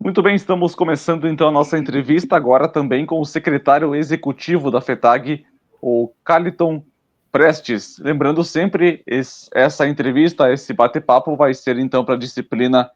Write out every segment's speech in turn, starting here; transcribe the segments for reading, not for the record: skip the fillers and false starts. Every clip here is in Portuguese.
Muito bem, estamos começando então a nossa entrevista agora também com o secretário executivo da FETAG, o Caliton Prestes. Lembrando sempre, essa entrevista, esse bate-papo vai ser então para a disciplina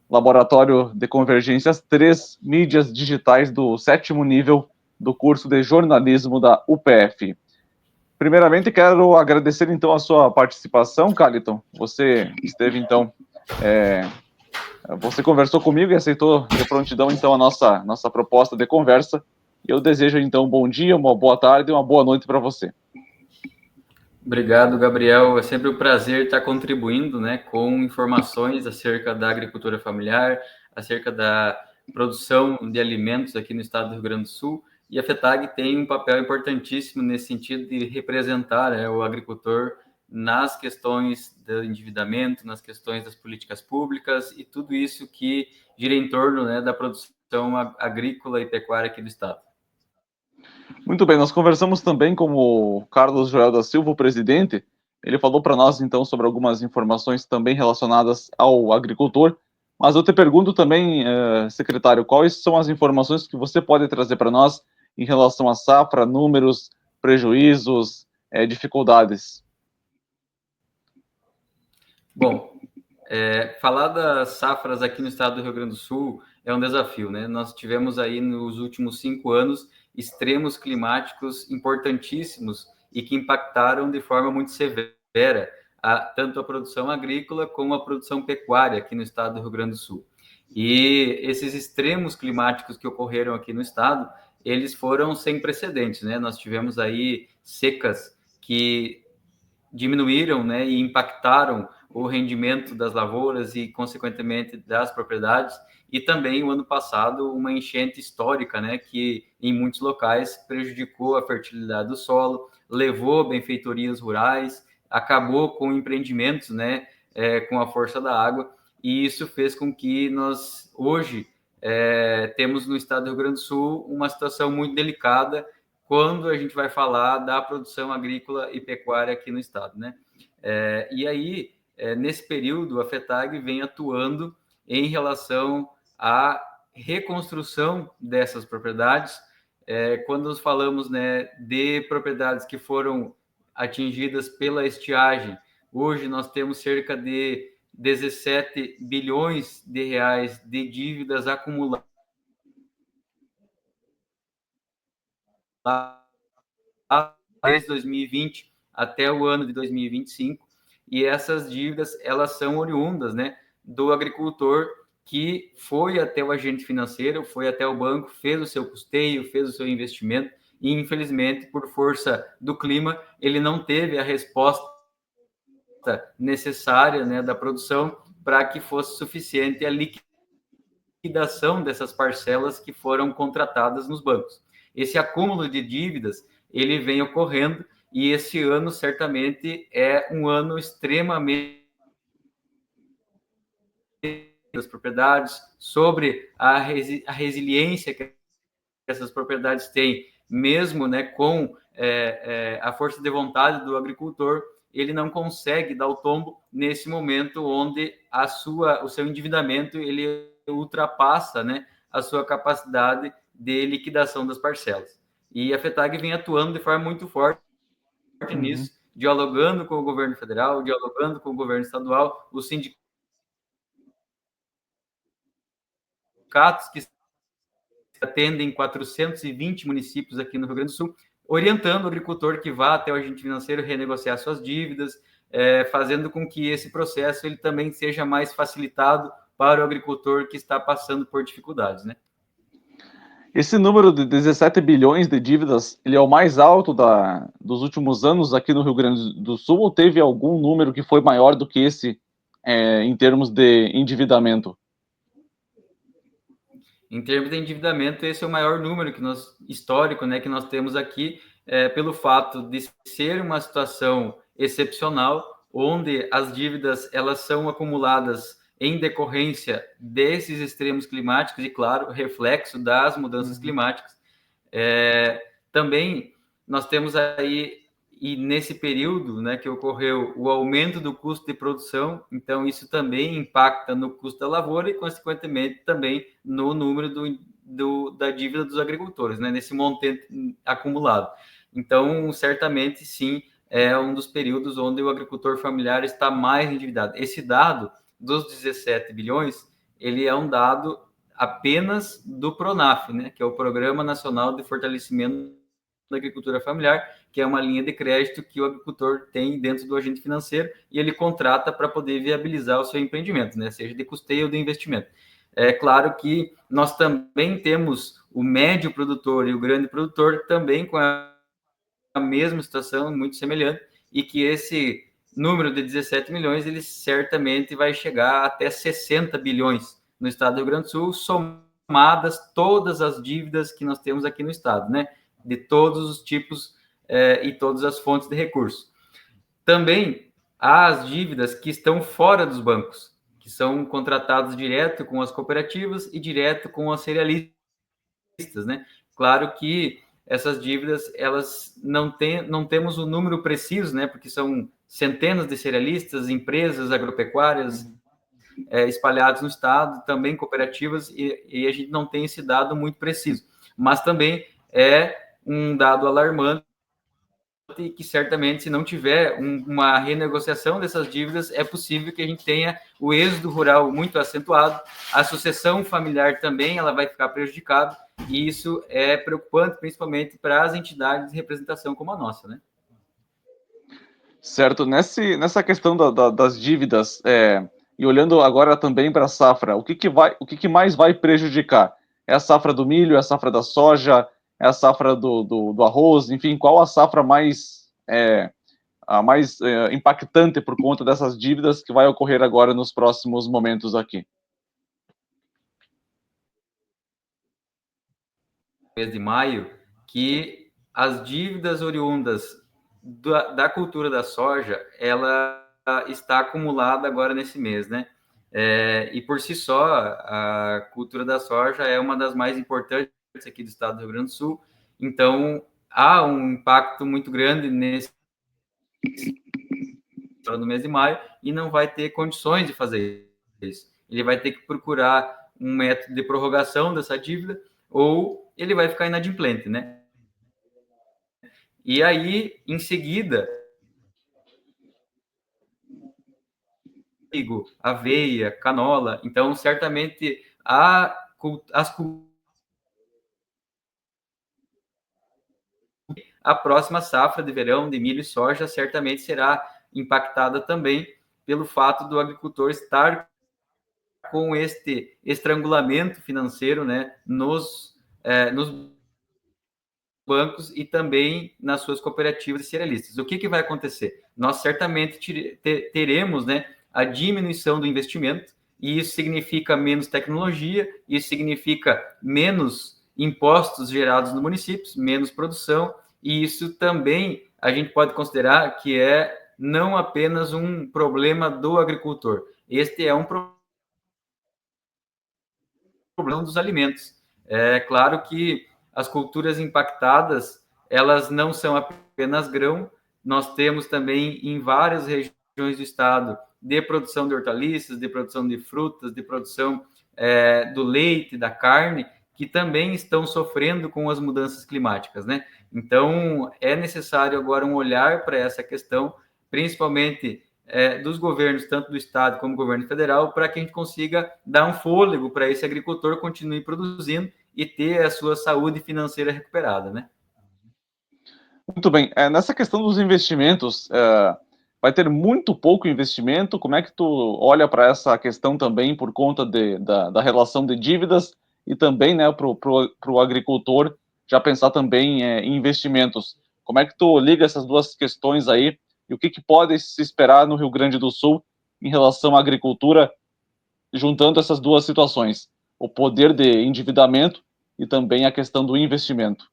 Laboratório de Convergências 3, Mídias Digitais do 7º nível do curso de jornalismo da UPF. Primeiramente, quero agradecer então a sua participação, Caliton. Você esteve então você conversou comigo e aceitou de prontidão, então, a nossa proposta de conversa. E eu desejo, então, um bom dia, uma boa tarde e uma boa noite para você. Obrigado, Gabriel. É sempre um prazer estar contribuindo, né, com informações acerca da agricultura familiar, acerca da produção de alimentos aqui no estado do Rio Grande do Sul. E a FETAG tem um papel importantíssimo nesse sentido de representar o agricultor nas questões do endividamento, nas questões das políticas públicas e tudo isso que gira em torno, né, da produção agrícola e pecuária aqui do estado. Muito bem, nós conversamos também com o Carlos Joel da Silva, o presidente. Ele falou para nós, então, sobre algumas informações também relacionadas ao agricultor. Mas eu te pergunto também, secretário, quais são as informações que você pode trazer para nós em relação à safra, números, prejuízos, dificuldades? Bom, falar das safras aqui no estado do Rio Grande do Sul é um desafio, né? Nós tivemos aí nos últimos 5 anos extremos climáticos importantíssimos e que impactaram de forma muito severa tanto a produção agrícola como a produção pecuária aqui no estado do Rio Grande do Sul. E esses extremos climáticos que ocorreram aqui no estado, eles foram sem precedentes, né? Nós tivemos aí secas que diminuíram, né, e impactaram o rendimento das lavouras e, consequentemente, das propriedades. E também, o ano passado, uma enchente histórica, né, que em muitos locais prejudicou a fertilidade do solo, levou benfeitorias rurais, acabou com empreendimentos, né, com a força da água. E isso fez com que nós, hoje, temos no estado do Rio Grande do Sul uma situação muito delicada quando a gente vai falar da produção agrícola e pecuária aqui no estado, né? E aí, nesse período, a FETAG vem atuando em relação à reconstrução dessas propriedades. Quando nós falamos, né, de propriedades que foram atingidas pela estiagem, hoje nós temos cerca de 17 bilhões de reais de dívidas acumuladas desde 2020 até o ano de 2025, e essas dívidas, elas são oriundas, né, do agricultor que foi até o agente financeiro, foi até o banco, fez o seu custeio, fez o seu investimento, e infelizmente, por força do clima, ele não teve a resposta necessária, né, da produção para que fosse suficiente a liquidação dessas parcelas que foram contratadas nos bancos. Esse acúmulo de dívidas, ele vem ocorrendo, e esse ano certamente é um ano extremamente das propriedades, sobre a resiliência que essas propriedades têm, mesmo, né, com a força de vontade do agricultor, ele não consegue dar o tombo nesse momento onde o seu endividamento ele ultrapassa, né, a sua capacidade de liquidação das parcelas. E a FETAG vem atuando de forma muito forte nisso, dialogando com o governo federal, dialogando com o governo estadual, os sindicatos que atendem 420 municípios aqui no Rio Grande do Sul, orientando o agricultor que vá até o agente financeiro renegociar suas dívidas, fazendo com que esse processo ele também seja mais facilitado para o agricultor que está passando por dificuldades, né? Esse número de 17 bilhões de dívidas, ele é o mais alto dos últimos anos aqui no Rio Grande do Sul, ou teve algum número que foi maior do que esse em termos de endividamento? Em termos de endividamento, esse é o maior número histórico, né, que nós temos aqui, pelo fato de ser uma situação excepcional, onde as dívidas elas são acumuladas em decorrência desses extremos climáticos e, claro, reflexo das mudanças climáticas. Também nós temos aí e nesse período, né, que ocorreu o aumento do custo de produção, então isso também impacta no custo da lavoura e, consequentemente, também no número da dívida dos agricultores, né, nesse montante acumulado. Então, certamente, sim, é um dos períodos onde o agricultor familiar está mais endividado. Esse dado dos 17 bilhões, ele é um dado apenas do PRONAF, né, que é o Programa Nacional de Fortalecimento da Agricultura Familiar, que é uma linha de crédito que o agricultor tem dentro do agente financeiro e ele contrata para poder viabilizar o seu empreendimento, né, seja de custeio ou de investimento. É claro que nós também temos o médio produtor e o grande produtor também com a mesma situação, muito semelhante, e que esse número de 17 milhões, ele certamente vai chegar até 60 bilhões no estado do Rio Grande do Sul, somadas todas as dívidas que nós temos aqui no estado, né? De todos os tipos e todas as fontes de recursos. Também há as dívidas que estão fora dos bancos, que são contratados direto com as cooperativas e direto com as cerealistas, né? Claro que essas dívidas, elas não temos o número preciso, né? Porque são centenas de cerealistas, empresas agropecuárias espalhadas no estado, também cooperativas, e a gente não tem esse dado muito preciso. Mas também é um dado alarmante e que certamente, se não tiver uma renegociação dessas dívidas, é possível que a gente tenha o êxodo rural muito acentuado, a sucessão familiar também ela vai ficar prejudicada, e isso é preocupante, principalmente para as entidades de representação como a nossa, né? Certo. Nessa questão das dívidas, e olhando agora também para a safra, o que mais vai prejudicar? É a safra do milho, é a safra da soja, é a safra do arroz, enfim, qual a safra mais impactante por conta dessas dívidas que vai ocorrer agora nos próximos momentos aqui? Mês de maio, que as dívidas oriundas da cultura da soja, ela está acumulada agora nesse mês, né? E por si só, a cultura da soja é uma das mais importantes aqui do estado do Rio Grande do Sul, então há um impacto muito grande no mês de maio e não vai ter condições de fazer isso. Ele vai ter que procurar um método de prorrogação dessa dívida ou ele vai ficar inadimplente, né? E aí, em seguida, trigo, aveia, canola. Então, certamente, a próxima safra de verão de milho e soja certamente será impactada também pelo fato do agricultor estar com este estrangulamento financeiro, né, nos bancos e também nas suas cooperativas e cerealistas. O que vai acontecer? Nós certamente teremos, né, a diminuição do investimento, e isso significa menos tecnologia, isso significa menos impostos gerados no município, menos produção, e isso também a gente pode considerar que é não apenas um problema do agricultor, este é um problema dos alimentos. É claro que as culturas impactadas, elas não são apenas grão, nós temos também em várias regiões do estado de produção de hortaliças, de produção de frutas, de produção do leite, da carne, que também estão sofrendo com as mudanças climáticas, né? Então, é necessário agora um olhar para essa questão, principalmente dos governos, tanto do estado como do governo federal, para que a gente consiga dar um fôlego para esse agricultor continue produzindo e ter a sua saúde financeira recuperada, né? Muito bem. Nessa questão dos investimentos, vai ter muito pouco investimento. Como é que tu olha para essa questão também por conta da relação de dívidas e também, né, para o agricultor já pensar também em investimentos? Como é que tu liga essas duas questões aí e o que pode se esperar no Rio Grande do Sul em relação à agricultura, juntando essas duas situações, o poder de endividamento e também a questão do investimento?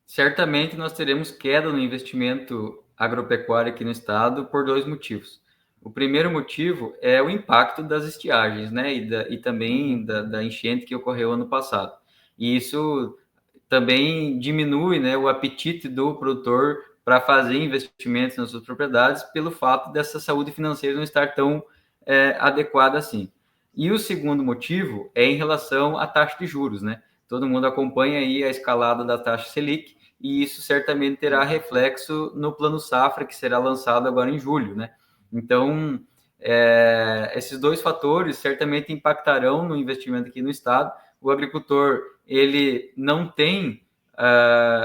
Certamente nós teremos queda no investimento agropecuário aqui no estado por dois motivos. O primeiro motivo é o impacto das estiagens, né, e também da enchente que ocorreu ano passado. E isso também diminui, né, o apetite do produtor para fazer investimentos nas suas propriedades pelo fato dessa saúde financeira não estar tão adequada assim. E o segundo motivo é em relação à taxa de juros, né? Todo mundo acompanha aí a escalada da taxa Selic e isso certamente terá reflexo no Plano Safra, que será lançado agora em julho, né? Então, esses dois fatores certamente impactarão no investimento aqui no estado. O agricultor, ele não tem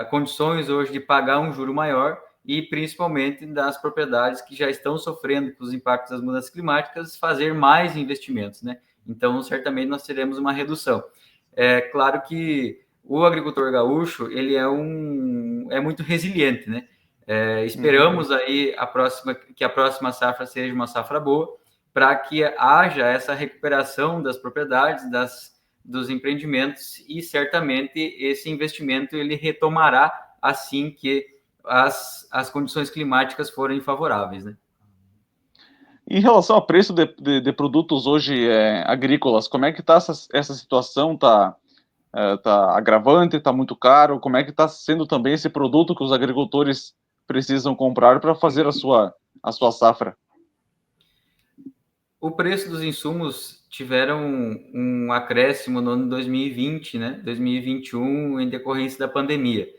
condições hoje de pagar um juro maior e principalmente das propriedades que já estão sofrendo com os impactos das mudanças climáticas, fazer mais investimentos, né? Então, certamente nós teremos uma redução. É claro que o agricultor gaúcho, ele é muito resiliente, né? Esperamos aí que a próxima safra seja uma safra boa, para que haja essa recuperação das propriedades, dos empreendimentos, e certamente esse investimento ele retomará assim que as condições climáticas forem favoráveis, né? Em relação ao preço de produtos hoje agrícolas, como é que está essa situação? Tá agravante? Está muito caro? Como é que está sendo também esse produto que os agricultores precisam comprar para fazer a sua safra? O preço dos insumos tiveram um acréscimo no ano 2020, né? 2021, em decorrência da pandemia.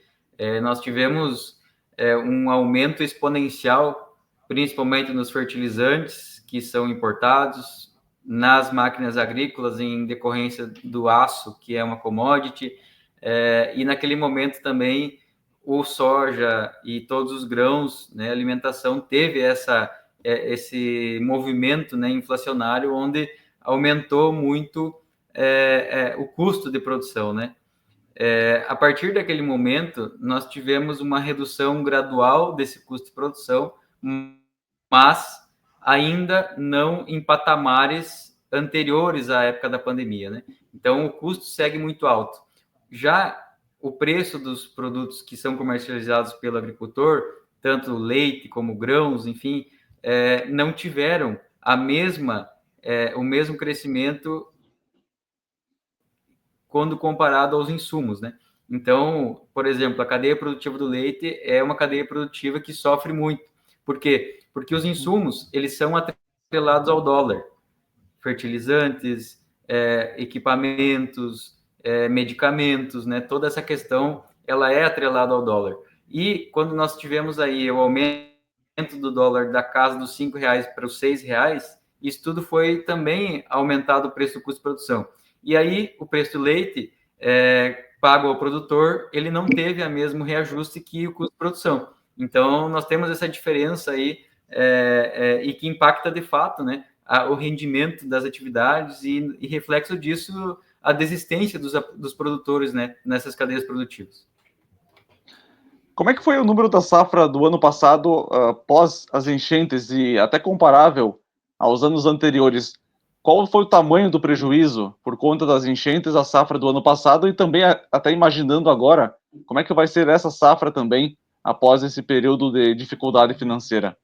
Nós tivemos um aumento exponencial, principalmente nos fertilizantes, que são importados, nas máquinas agrícolas, em decorrência do aço, que é uma commodity, e naquele momento também o soja e todos os grãos, né, alimentação, teve esse movimento, né, inflacionário, onde aumentou muito o custo de produção, né? A partir daquele momento, nós tivemos uma redução gradual desse custo de produção, mas ainda não em patamares anteriores à época da pandemia, né? Então, o custo segue muito alto. Já o preço dos produtos que são comercializados pelo agricultor, tanto leite como grãos, enfim, não tiveram o mesmo crescimento quando comparado aos insumos, né? Então, por exemplo, a cadeia produtiva do leite é uma cadeia produtiva que sofre muito. Por quê? Porque os insumos, eles são atrelados ao dólar. Fertilizantes, equipamentos, medicamentos, né? Toda essa questão, ela é atrelada ao dólar. E quando nós tivemos aí o aumento do dólar da casa dos R$ 5 para os R$ 6, isso tudo foi também aumentado o preço do custo de produção. E aí, o preço do leite pago ao produtor, ele não teve o mesmo reajuste que o custo de produção. Então, nós temos essa diferença aí e que impacta, de fato, né, o rendimento das atividades e reflexo disso, a desistência dos produtores, né, nessas cadeias produtivas. Como é que foi o número da safra do ano passado, após as enchentes e até comparável aos anos anteriores? Qual foi o tamanho do prejuízo por conta das enchentes, a safra do ano passado e também até imaginando agora, como é que vai ser essa safra também após esse período de dificuldade financeira?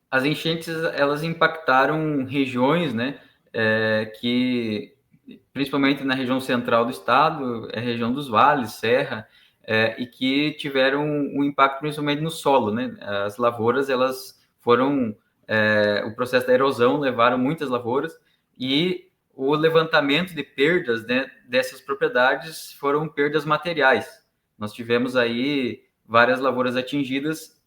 As enchentes, elas impactaram regiões, né, que principalmente na região central do estado, a região dos vales, serra, e que tiveram um impacto principalmente no solo, né? As lavouras, elas foram, o processo da erosão levaram muitas lavouras e o levantamento de perdas, né, dessas propriedades foram perdas materiais. Nós tivemos aí várias lavouras atingidas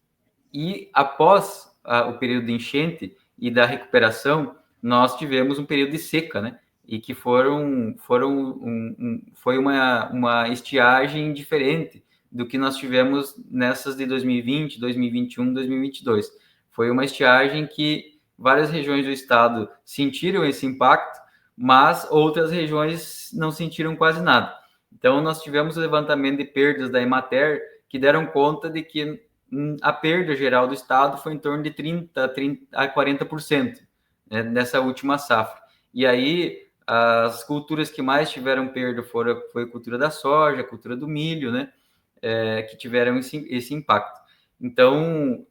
e após o período de enchente e da recuperação, nós tivemos um período de seca, né? E que foi uma estiagem diferente do que nós tivemos nessas de 2020, 2021, 2022. Foi uma estiagem que várias regiões do estado sentiram esse impacto, mas outras regiões não sentiram quase nada. Então, nós tivemos o levantamento de perdas da Emater, que deram conta de que a perda geral do estado foi em torno de 30 a 40%, né, nessa última safra. E aí, as culturas que mais tiveram perda foi a cultura da soja, a cultura do milho, né, que tiveram esse impacto. Então,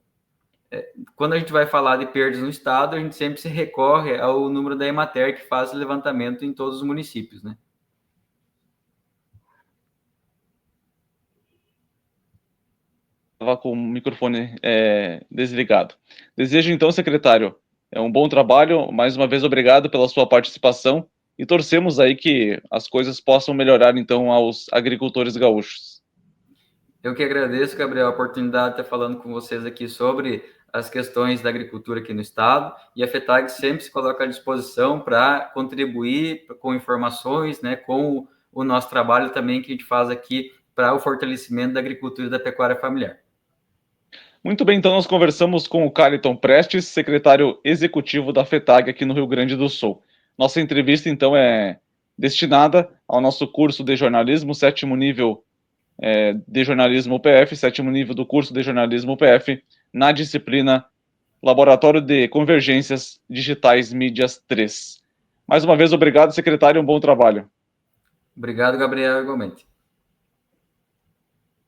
quando a gente vai falar de perdas no estado, a gente sempre se recorre ao número da Emater, que faz o levantamento em todos os municípios, né? com o microfone desligado. Desejo então, secretário, um bom trabalho. Mais uma vez, obrigado pela sua participação e torcemos aí que as coisas possam melhorar então aos agricultores gaúchos. Eu que agradeço, Gabriel, a oportunidade de estar falando com vocês aqui sobre as questões da agricultura aqui no estado, e a FETAG sempre se coloca à disposição para contribuir com informações, né, com o nosso trabalho também que a gente faz aqui para o fortalecimento da agricultura e da pecuária familiar. Muito bem, então nós conversamos com o Caliton Prestes, secretário executivo da FETAG aqui no Rio Grande do Sul. Nossa entrevista, então, é destinada ao nosso curso de jornalismo, sétimo nível de jornalismo UPF, sétimo nível do curso de jornalismo UPF, na disciplina Laboratório de Convergências Digitais Mídias 3. Mais uma vez, obrigado, secretário, um bom trabalho. Obrigado, Gabriel, igualmente.